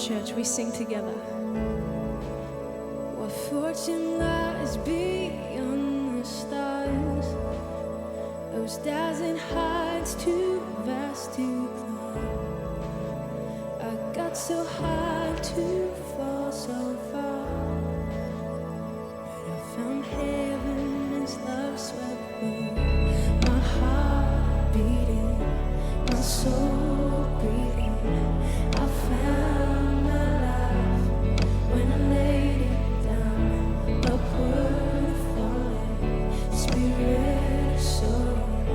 church, we sing together. What fortune lies beyond the stars, those dazzling heights too vast to climb. I got so high to fall so far, but I found heaven as love swept through. My heart beating, my soul breathing. I found my life when I laid it down. Upward falling, spirit soaring.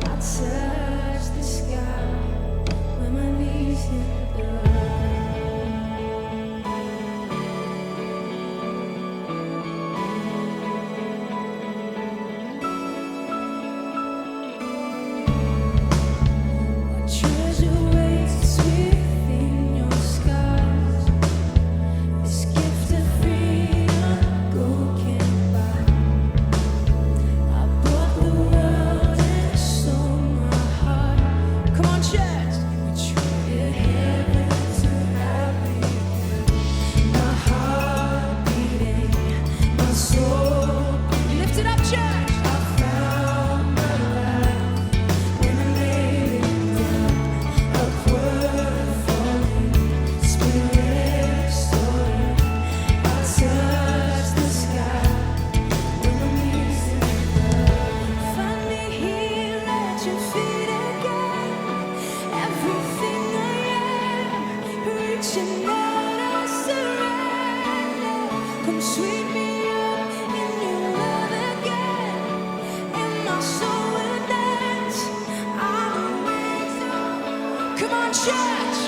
I touched the sky when my knees hit the ground. What treasure waits within your skies? This gift of freedom, gold can't buy. I bought the world and sold my heart. Come on, church. We traded heaven to happy. My heart beating, my soul beating. Lift it up, church. I found my life when I laid it down. Upward falling, spirit soaring. I touched the sky when my knees hit the ground. Find me here at your feet again. Everything I am, reaching out, I surrender. Come sweep me up in your love again, and my soul will dance. I'm with. Come on, church.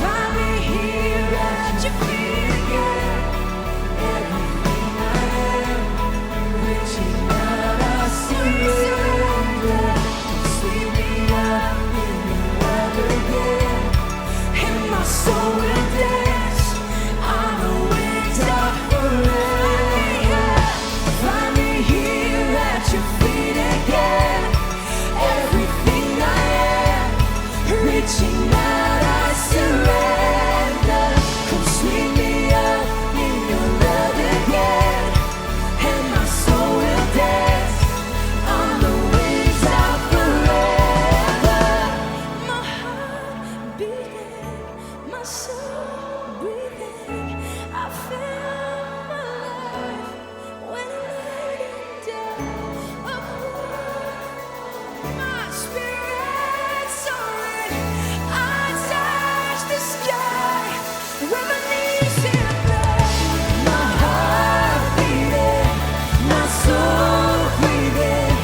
Find me here at your feet again. Everything I am, reaching out, I surrender. Sweep me up in your love again, and my soul will dance. I'm a wings up forever. Find me here at your feet again. Everything I am, reaching out, I surrender. Come sweep me up in your love again, and my soul will dance on the wings of forever. My heart beating, my soul breathing. I found my life when I laid it down. Upward, my spirit soaring. I touch the sky when my knees hit the ground. My heart beating, my soul breathing.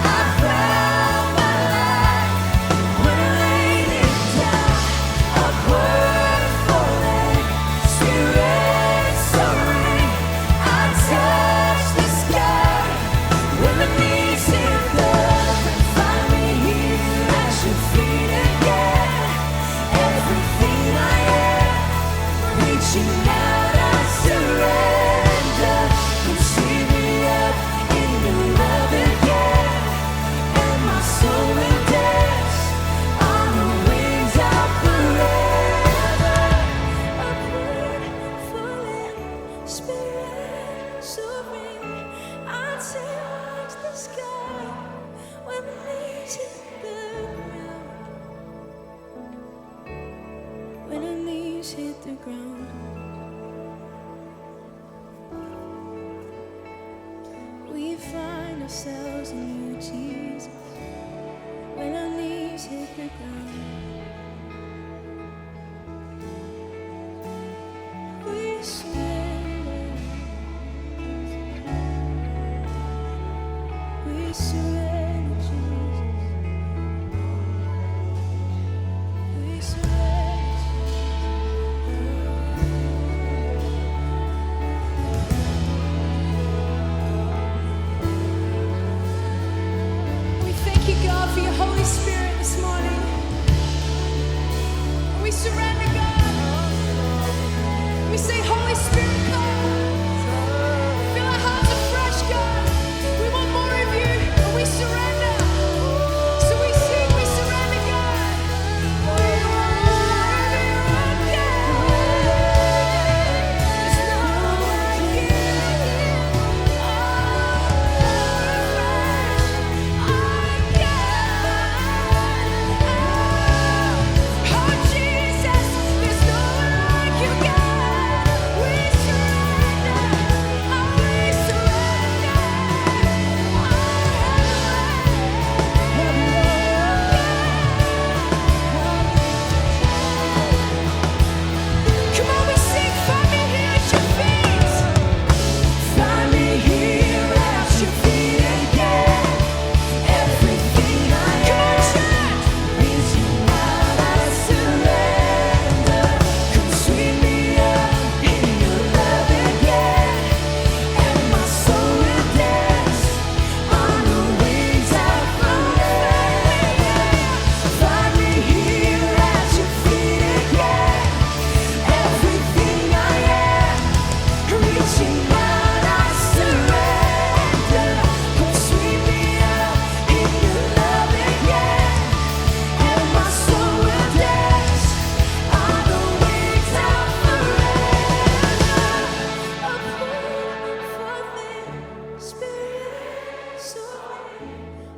I found my life when I laid it down. Upward falling, spirit soaring. I touch the sky when my knees hit the ground. Find me here at your feet again. Everything I am, reaching out, I surrender. Come sweep me up in your love again, and my soul will dance on the wings of forever. Upward falling, spirit soaring. I touch the sky when my knees hit the ground. When our knees hit the ground, we find ourselves in you, Jesus. When our knees hit the ground, we surrender. We surrender, Jesus. We surrender. We thank you, God, for your Holy Spirit this morning. We surrender, God. We say, Holy Spirit, come. Fill our hearts afresh, God. We want more of you, and we surrender. So we sing, we surrender, God. We want more of you, God.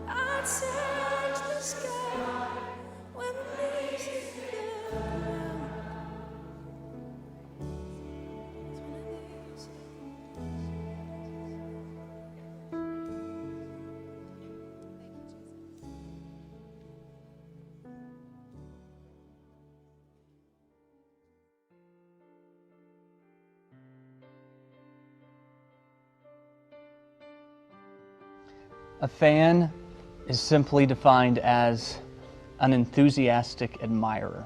I touch the sky when the music hit the ground. A fan is simply defined as an enthusiastic admirer.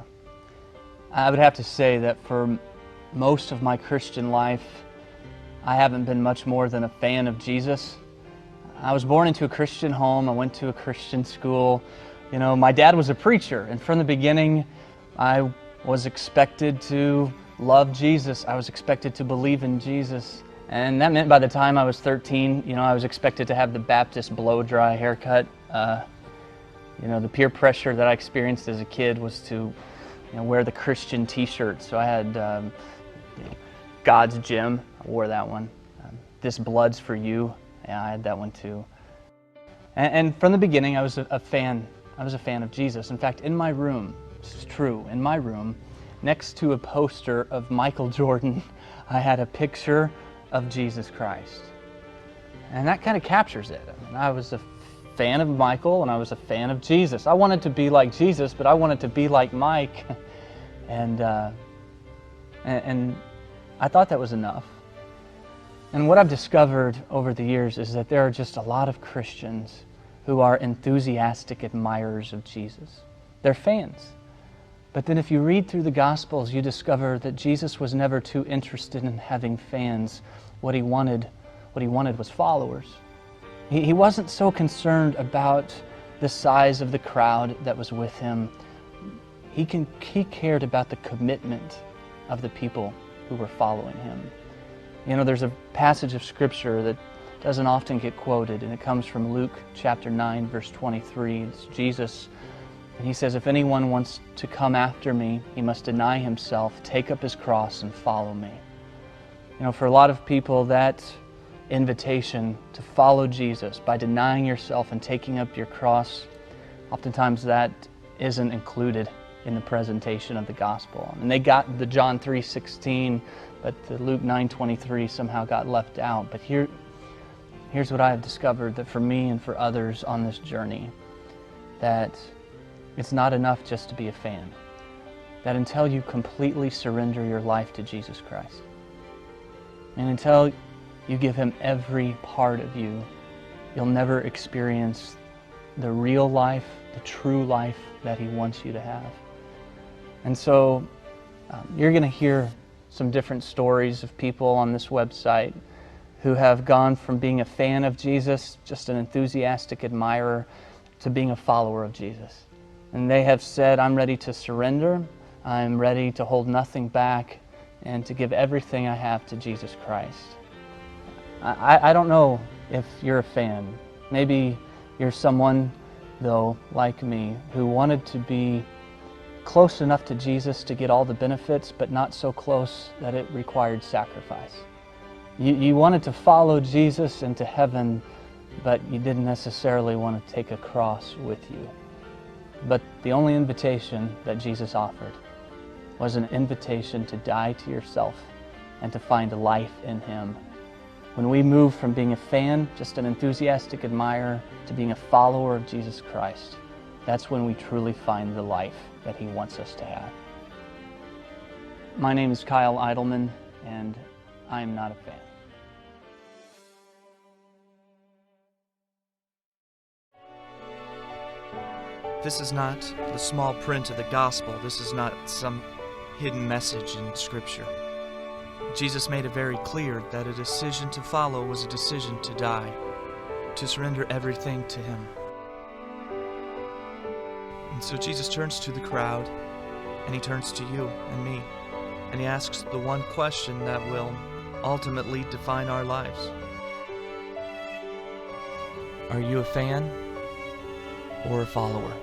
I would have to say that for most of my Christian life, I haven't been much more than a fan of Jesus. I was born into a Christian home. I went to a Christian school. You know, my dad was a preacher, and from the beginning, I was expected to love Jesus. I was expected to believe in Jesus. And that meant by the time I was 13, I was expected to have the Baptist blow-dry haircut. The peer pressure that I experienced as a kid was to, wear the Christian t-shirt. So I had God's Gym. I wore that one. This Blood's for You. Yeah, I had that one too. And from the beginning, I was a fan. I was a fan of Jesus. In fact, in my room, this is true, in my room, next to a poster of Michael Jordan, I had a picture of Jesus Christ. And that kind of captures it. I was a fan of Michael and I was a fan of Jesus. I wanted to be like Jesus, but I wanted to be like Mike. And I thought that was enough. And what I've discovered over the years is that there are just a lot of Christians who are enthusiastic admirers of Jesus. They're fans. But then if you read through the Gospels, you discover that Jesus was never too interested in having fans. What he wanted was followers. He wasn't so concerned about the size of the crowd that was with him. He cared about the commitment of the people who were following him. There's a passage of Scripture that doesn't often get quoted, and it comes from Luke chapter 9, verse 23. It's Jesus. And he says, if anyone wants to come after me, he must deny himself, take up his cross, and follow me. For a lot of people, that invitation to follow Jesus by denying yourself and taking up your cross, oftentimes that isn't included in the presentation of the gospel. And they got the John 3:16, but the Luke 9:23 somehow got left out. But here's what I have discovered, that for me and for others on this journey, that it's not enough just to be a fan. That until you completely surrender your life to Jesus Christ, and until you give Him every part of you, you'll never experience the real life, the true life that He wants you to have. And so you're going to hear some different stories of people on this website who have gone from being a fan of Jesus, just an enthusiastic admirer, to being a follower of Jesus. And they have said, I'm ready to surrender, I'm ready to hold nothing back, and to give everything I have to Jesus Christ. I don't know if you're a fan. Maybe you're someone, though, like me, who wanted to be close enough to Jesus to get all the benefits, but not so close that it required sacrifice. You wanted to follow Jesus into heaven, but you didn't necessarily want to take a cross with you. But the only invitation that Jesus offered was an invitation to die to yourself and to find life in Him. When we move from being a fan, just an enthusiastic admirer, to being a follower of Jesus Christ, that's when we truly find the life that He wants us to have. My name is Kyle Eidelman, and I am not a fan. This is not the small print of the gospel. This is not some hidden message in Scripture. Jesus made it very clear that a decision to follow was a decision to die, to surrender everything to Him. And so Jesus turns to the crowd, and He turns to you and me, and He asks the one question that will ultimately define our lives. Are you a fan or a follower?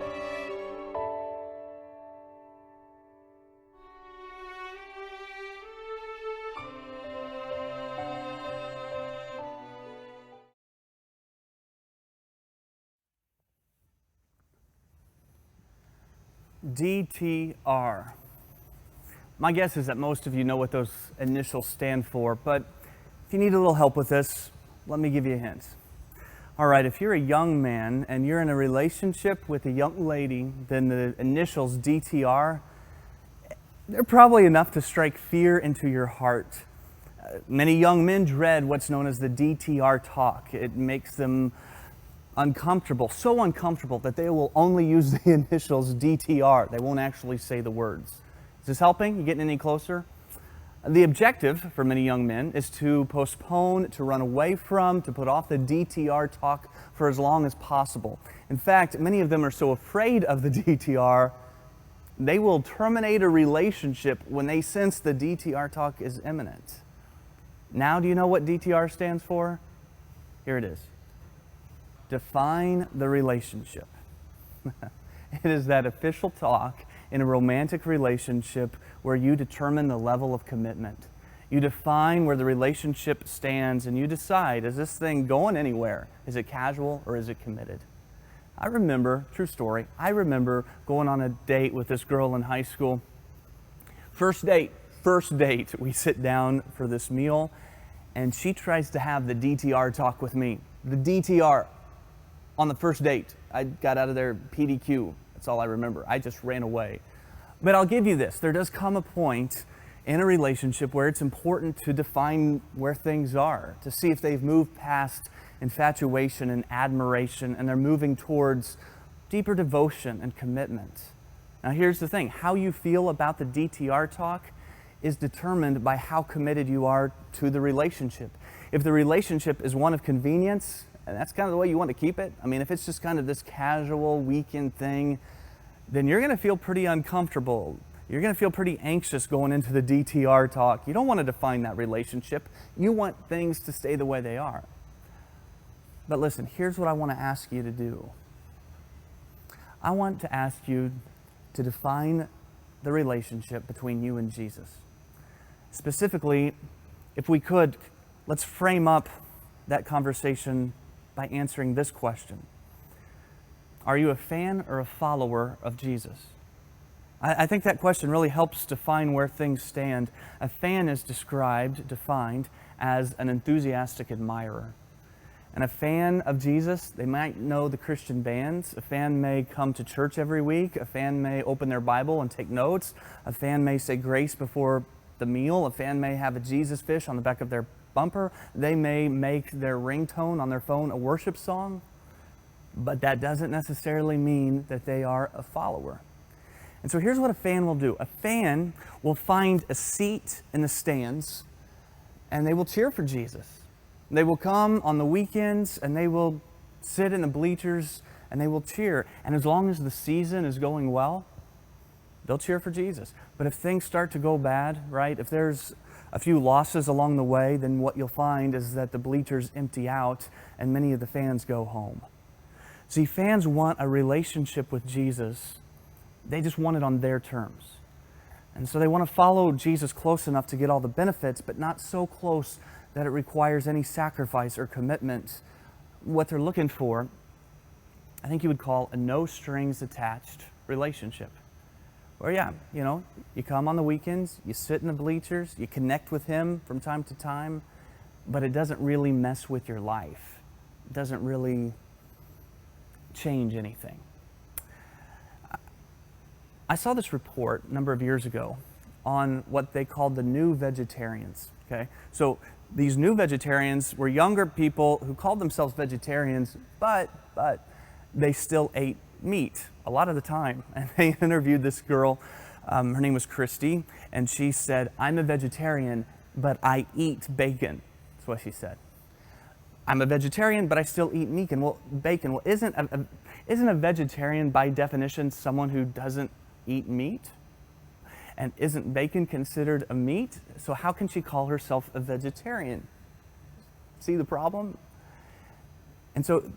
DTR. My guess is that most of you know what those initials stand for, but if you need a little help with this, let me give you a hint. All right, if you're a young man and you're in a relationship with a young lady, then the initials DTR, they're probably enough to strike fear into your heart. Many young men dread what's known as the DTR talk. It makes them uncomfortable, so uncomfortable that they will only use the initials DTR. They won't actually say the words. Is this helping? You getting any closer? The objective for many young men is to postpone, to run away from, to put off the DTR talk for as long as possible. In fact, many of them are so afraid of the DTR, they will terminate a relationship when they sense the DTR talk is imminent. Now, do you know what DTR stands for? Here it is. Define the relationship. It is that official talk in a romantic relationship where you determine the level of commitment. You define where the relationship stands and you decide, is this thing going anywhere? Is it casual or is it committed? I remember, true story, I remember going on a date with this girl in high school. First date, we sit down for this meal and she tries to have the DTR talk with me. The DTR on the first date. I got out of there PDQ. That's all I remember. I just ran away. But I'll give you this. There does come a point in a relationship where it's important to define where things are, to see if they've moved past infatuation and admiration and they're moving towards deeper devotion and commitment. Now here's the thing. How you feel about the DTR talk is determined by how committed you are to the relationship. If the relationship is one of convenience, and that's kind of the way you want to keep it, I mean, if it's just kind of this casual weekend thing, then you're going to feel pretty uncomfortable. You're going to feel pretty anxious going into the DTR talk. You don't want to define that relationship. You want things to stay the way they are. But listen, here's what I want to ask you to do. I want to ask you to define the relationship between you and Jesus. Specifically, if we could, let's frame up that conversation by answering this question. Are you a fan or a follower of Jesus? I think that question really helps define where things stand. A fan is defined as an enthusiastic admirer. And a fan of Jesus, they might know the Christian bands. A fan may come to church every week. A fan may open their Bible and take notes. A fan may say grace before the meal. A fan may have a Jesus fish on the back of their bumper. They may make their ringtone on their phone a worship song. But that doesn't necessarily mean that they are a follower. And so here's what a fan will do. A fan will find a seat in the stands and they will cheer for Jesus. They will come on the weekends and they will sit in the bleachers and they will cheer. And as long as the season is going well, they'll cheer for Jesus. But if things start to go bad, right, if there's a few losses along the way, then what you'll find is that the bleachers empty out and many of the fans go home. See, fans want a relationship with Jesus. They just want it on their terms. And so they want to follow Jesus close enough to get all the benefits, but not so close that it requires any sacrifice or commitment. What they're looking for, I think you would call a no strings attached relationship. Or yeah, you come on the weekends, you sit in the bleachers, you connect with him from time to time, but it doesn't really mess with your life. It doesn't really change anything. I saw this report a number of years ago on what they called the new vegetarians. Okay, so these new vegetarians were younger people who called themselves vegetarians, but they still ate meat a lot of the time. And they interviewed this girl, her name was Christy, and she said, "I'm a vegetarian, but I eat bacon." That's what she said. I'm a vegetarian, but I still eat bacon. Well, isn't a vegetarian by definition someone who doesn't eat meat? And isn't bacon considered a meat? So how can she call herself a vegetarian? See the problem? And so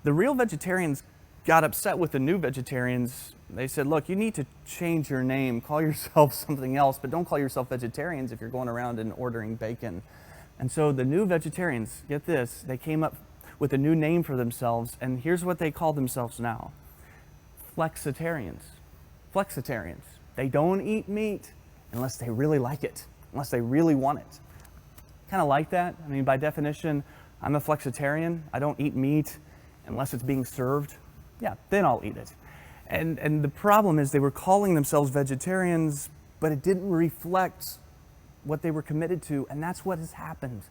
the real vegetarians got upset with the new vegetarians. They said, look, you need to change your name. Call yourself something else, but don't call yourself vegetarians if you're going around and ordering bacon. And so the new vegetarians, get this, they came up with a new name for themselves, and here's what they call themselves now. Flexitarians. flexitarians. They don't eat meat unless they really like it, unless they really want it. Kind of like that. I mean, by definition, I'm a flexitarian. I don't eat meat unless it's being served. Yeah, then I'll eat it. And the problem is they were calling themselves vegetarians, but it didn't reflect what they were committed to, and that's what has happened.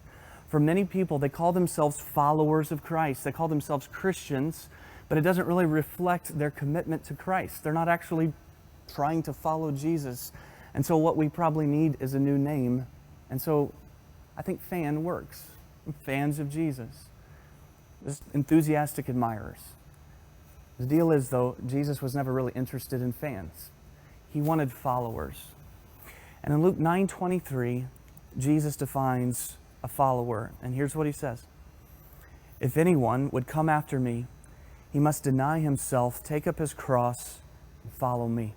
For many people, they call themselves followers of Christ. They call themselves Christians, but it doesn't really reflect their commitment to Christ. They're not actually trying to follow Jesus. And so what we probably need is a new name. And so I think fan works. Fans of Jesus. Just enthusiastic admirers. The deal is, though, Jesus was never really interested in fans. He wanted followers. And in Luke 9:23, Jesus defines a follower. And here's what he says. If anyone would come after me, he must deny himself, take up his cross, and follow me.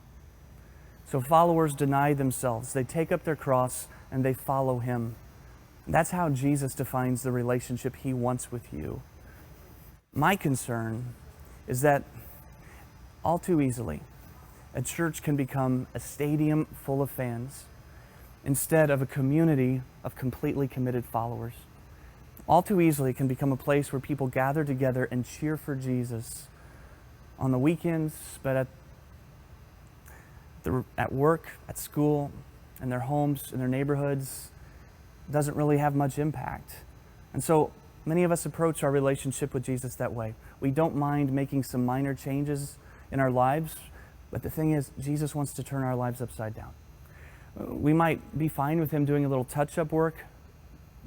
So followers deny themselves. They take up their cross and they follow him. That's how Jesus defines the relationship he wants with you. My concern is that all too easily, a church can become a stadium full of fans instead of a community of completely committed followers. All too easily, it can become a place where people gather together and cheer for Jesus on the weekends, but at work, at school, in their homes, in their neighborhoods, doesn't really have much impact. And so many of us approach our relationship with Jesus that way. We don't mind making some minor changes in our lives, but the thing is, Jesus wants to turn our lives upside down. We might be fine with him doing a little touch-up work.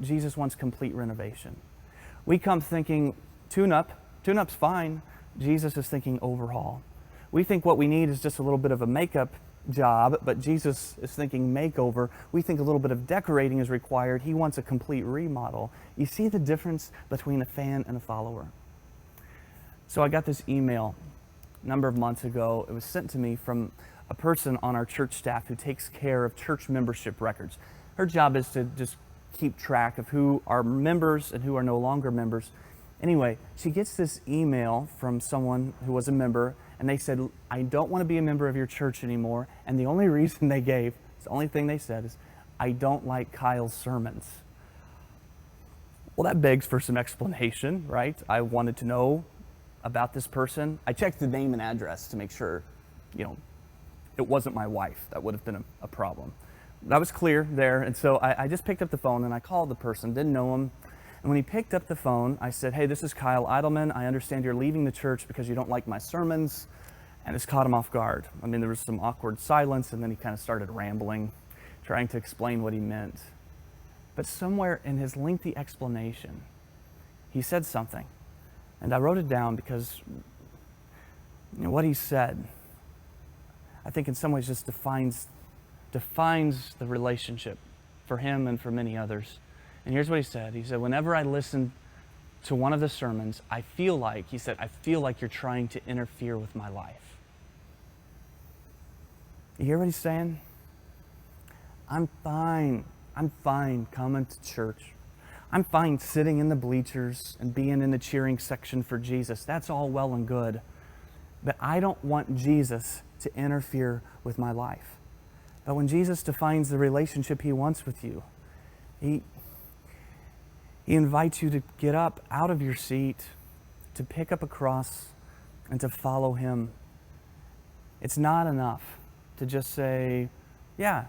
Jesus wants complete renovation. We come thinking tune-up. Tune-up's fine. Jesus is thinking overhaul. We think what we need is just a little bit of a makeup job, but Jesus is thinking makeover. We think a little bit of decorating is required. He wants a complete remodel. You see the difference between a fan and a follower? So I got this email a number of months ago. It was sent to me from a person on our church staff who takes care of church membership records. Her job is to just keep track of who are members and who are no longer members. Anyway, she gets this email from someone who was a member, and they said, I don't want to be a member of your church anymore. And the only reason they gave, the only thing they said is, I don't like Kyle's sermons. Well, that begs for some explanation, right? I wanted to know about this person. I checked the name and address to make sure, it wasn't my wife. That would have been a problem. That was clear there, and so I just picked up the phone and I called the person, didn't know him. And when he picked up the phone, I said, hey, this is Kyle Eidelman. I understand you're leaving the church because you don't like my sermons. And it's caught him off guard. I mean, there was some awkward silence, and then he kind of started rambling, trying to explain what he meant. But somewhere in his lengthy explanation, he said something. And I wrote it down because what he said, I think in some ways just defines the relationship for him and for many others. And here's what he said. He said, whenever I listen to one of the sermons, I feel like you're trying to interfere with my life. You hear what he's saying? I'm fine coming to church. I'm fine sitting in the bleachers and being in the cheering section for Jesus. That's all well and good. But I don't want Jesus to interfere with my life. But when Jesus defines the relationship he wants with you, he invites you to get up out of your seat, to pick up a cross, and to follow him. It's not enough to just say, yeah,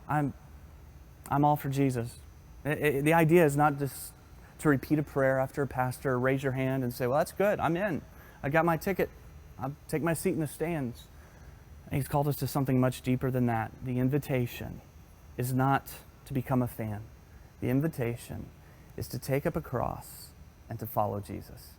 I'm all for Jesus. The idea is not just to repeat a prayer after a pastor or raise your hand and say, well, that's good, I'm in. I got my ticket. I'll take my seat in the stands. And he's called us to something much deeper than that. The invitation is not to become a fan. The invitation is to take up a cross and to follow Jesus.